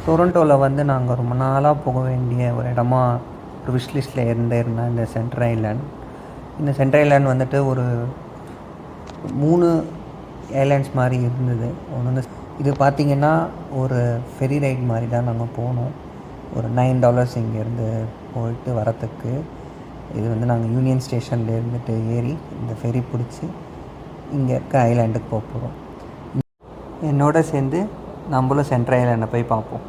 டொரண்டோவில் வந்து நாங்கள் ரொம்ப நாளாக போக வேண்டிய ஒரு இடமா ஒரு விஷ் லிஸ்ட்டில் இருந்தேன் இந்த சென்ட்ரல் ஐலாண்ட். இந்த சென்ட்ரல் ஐலாண்ட் வந்துட்டு ஒரு 3 ஐலாண்ட்ஸ் மாதிரி இருந்தது. ஒன்று வந்து இது பார்த்திங்கன்னா ஒரு ஃபெரி ரைட் மாதிரி தான் நாங்கள் போனோம். ஒரு $9 இங்கேருந்து போயிட்டு வரத்துக்கு. இது வந்து நாங்கள் யூனியன் ஸ்டேஷனில் இருந்துட்டு ஏறி இந்த ஃபெரி பிடிச்சி இங்கே இருக்க ஐலாண்டுக்கு போக போகிறோம். என்னோட சேர்ந்து நம்மளும் சென்ட்ரல் ஐலாண்டை போய் பார்ப்போம்.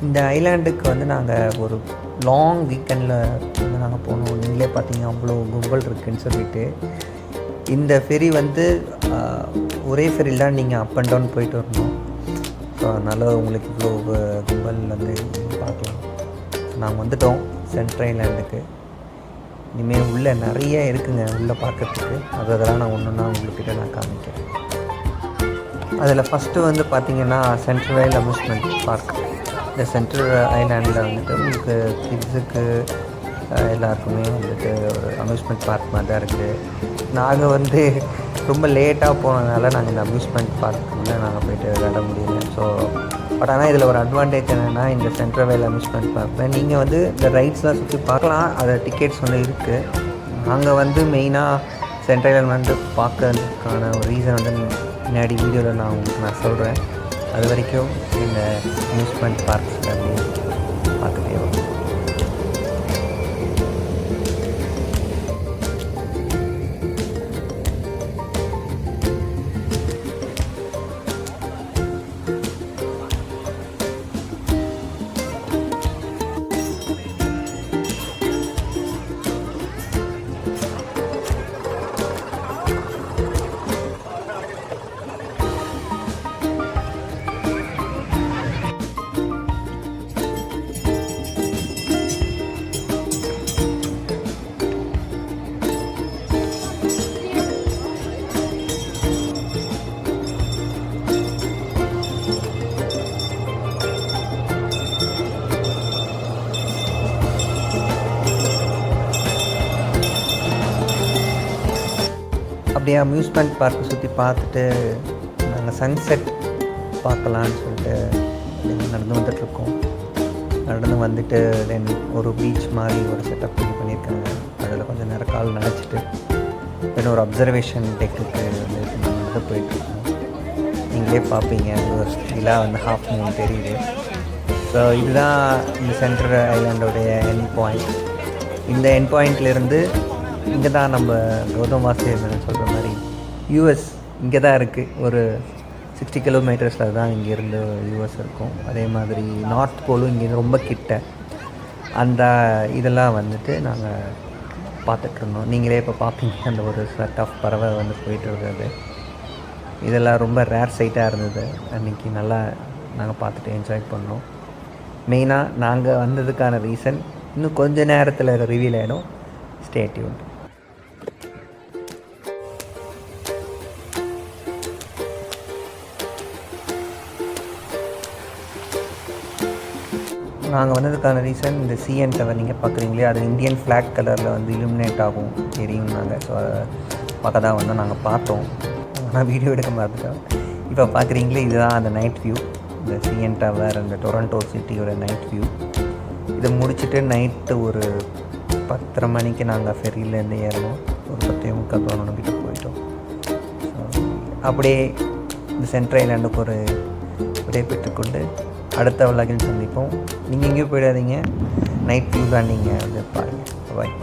இந்த ஐலாண்டுக்கு வந்து நாங்கள் ஒரு லாங் வீக்கெண்டில் வந்து நாங்கள் போனோம். நீங்களே பார்த்தீங்க அவ்வளோ கும்பல் இருக்குதுன்னு சொல்லிட்டு. இந்த ஃபெரி வந்து ஒரே ஃபெரியில் தான் நீங்கள் அப் அண்ட் டவுன் போயிட்டு வரணும். ஸோ அதனால் உங்களுக்கு இவ்வளோ கும்பல் வந்து பார்க்கலாம். நாங்கள் வந்துவிட்டோம் சென்ட்ரல் ஐலாண்டுக்கு. இனிமேல் உள்ளே நிறைய இருக்குங்க உள்ளே பார்க்குறதுக்கு. அதெல்லாம் நான் ஒன்று ஒன்றா உங்கள்கிட்ட நான் காமிக்கிறேன். அதில் ஃபஸ்ட்டு வந்து பார்த்திங்கன்னா சென்ட்ரல் வைல்ட் அம்யூஸ்மெண்ட் பார்க். இந்த சென்ட்ரல் ஐலாண்டில் வந்துட்டு உங்களுக்கு கிட்ஸுக்கு எல்லாருக்குமே வந்துட்டு ஒரு அம்யூஸ்மெண்ட் பார்க் மாதிரி தான் இருக்குது. நாங்கள் வந்து ரொம்ப லேட்டாக போனதுனால நாங்கள் இந்த அம்யூஸ்மெண்ட் பார்க்குள்ளே நாங்கள் போய்ட்டு விளையாட முடியல. ஸோ பட் ஆனால் இதில் ஒரு அட்வான்டேஜ் என்னென்னா இந்த சென்ட்ரல் வைல்ட் அம்யூஸ்மெண்ட் பார்க்கில் நீங்கள் வந்து இந்த ரைட்ஸ்லாம் சுற்றி பார்க்கலாம். அது டிக்கெட்ஸ் வந்து இருக்குது. நாங்கள் வந்து மெயினாக சென்ட்ரல் ஐலாண்ட் வந்து பார்க்கறதுக்கான ஒரு ரீசன் வந்து முன்னாடி வீடியோவில் நான் உங்களுக்கு சொல்கிறேன். அது வரைக்கும் இந்த அம்யூஸ்மெண்ட் பார்க்ஸில் அப்படியே பார்த்துட்டே வரும். அப்படியே அம்யூஸ்மெண்ட் பார்க்கை சுற்றி பார்த்துட்டு நாங்கள் சன்செட் பார்க்கலான்னு சொல்லிட்டு நடந்து வந்துட்டுருக்கோம். நடந்து வந்துட்டு தென் ஒரு பீச் மாதிரி ஒரு செட்டப் பண்ணியிருக்காங்க. அதில் கொஞ்சம் நேரம் கால் நினச்சிட்டு தென் ஒரு அப்சர்வேஷன் டெக்குக்கு வந்து நாங்கள் போயிட்டுருக்கோம். நீங்களே பார்ப்பீங்க ஒரு ஸ்டிலாக வந்து ஹாஃப் மூன் தெரியுது. ஸோ இதுதான் இந்த சென்ட்ரல் ஐலாண்டோடைய எண்ட் பாயிண்ட். இந்த எண்ட் பாயிண்ட்லேருந்து இங்கே தான் நம்ம கௌதம் வாசுதேவன் சொல்கிற மாதிரி யூஎஸ் இங்கே தான் இருக்குது. ஒரு 60 கிலோமீட்டர்ஸில் தான் இங்கேருந்து யூஎஸ் இருக்கும். அதே மாதிரி நார்த் போலும் இங்கேருந்து ரொம்ப கிட்ட. அந்த இதெல்லாம் வந்துட்டு நாங்கள் பார்த்துட்ருந்தோம். நீங்களே இப்போ பார்ப்பீங்க அந்த ஒரு செட் ஆஃப் பறவை வந்து போயிட்டு இருக்கிறது. இதெல்லாம் ரொம்ப ரேர் சைட்டாக இருந்தது. அன்றைக்கி நல்லா நாங்கள் பார்த்துட்டு என்ஜாய் பண்ணோம். மெயினாக நாங்கள் வந்ததுக்கான ரீசன் இன்னும் கொஞ்சம் நேரத்தில் ரிவீல் ஆகிடும். Stay tuned. நாங்கள் வந்ததுக்கான ரீசன் இந்த சிஎன் டவர் நீங்கள் பார்க்குறீங்களே, அது இந்தியன் ஃப்ளாக் கலரில் வந்து இலுமினேட் ஆகும் தெரியும்னாங்க. ஸோ அதை பார்க்க தான் வந்து நாங்கள் பார்த்தோம். ஆனால் வீடியோ எடுக்க மறந்துட்டோம். இப்போ பார்க்குறீங்களே இதுதான் அந்த நைட் வியூ. இந்த சிஎன் டவர் அந்த டொரண்டோ சிட்டியோட நைட் வியூ. இதை முடிச்சுட்டு நைட்டு ஒரு 10:30 மணிக்கு நாங்கள் ஃபெரியிலேருந்து ஏறணும். ஒரு 10:45 கிட்ட போயிட்டோம். அப்படியே இந்த சென்ட்ரல் ஐலாண்டுக்கு ஒரு விடை பெற்றுக்கொண்டு அடுத்த விழாவில் சந்திப்போம். நீங்கள் எங்கேயும் போயிடாதீங்க. நைட் வியூ தான் நீங்கள் வந்து பாருங்கள். பாய்.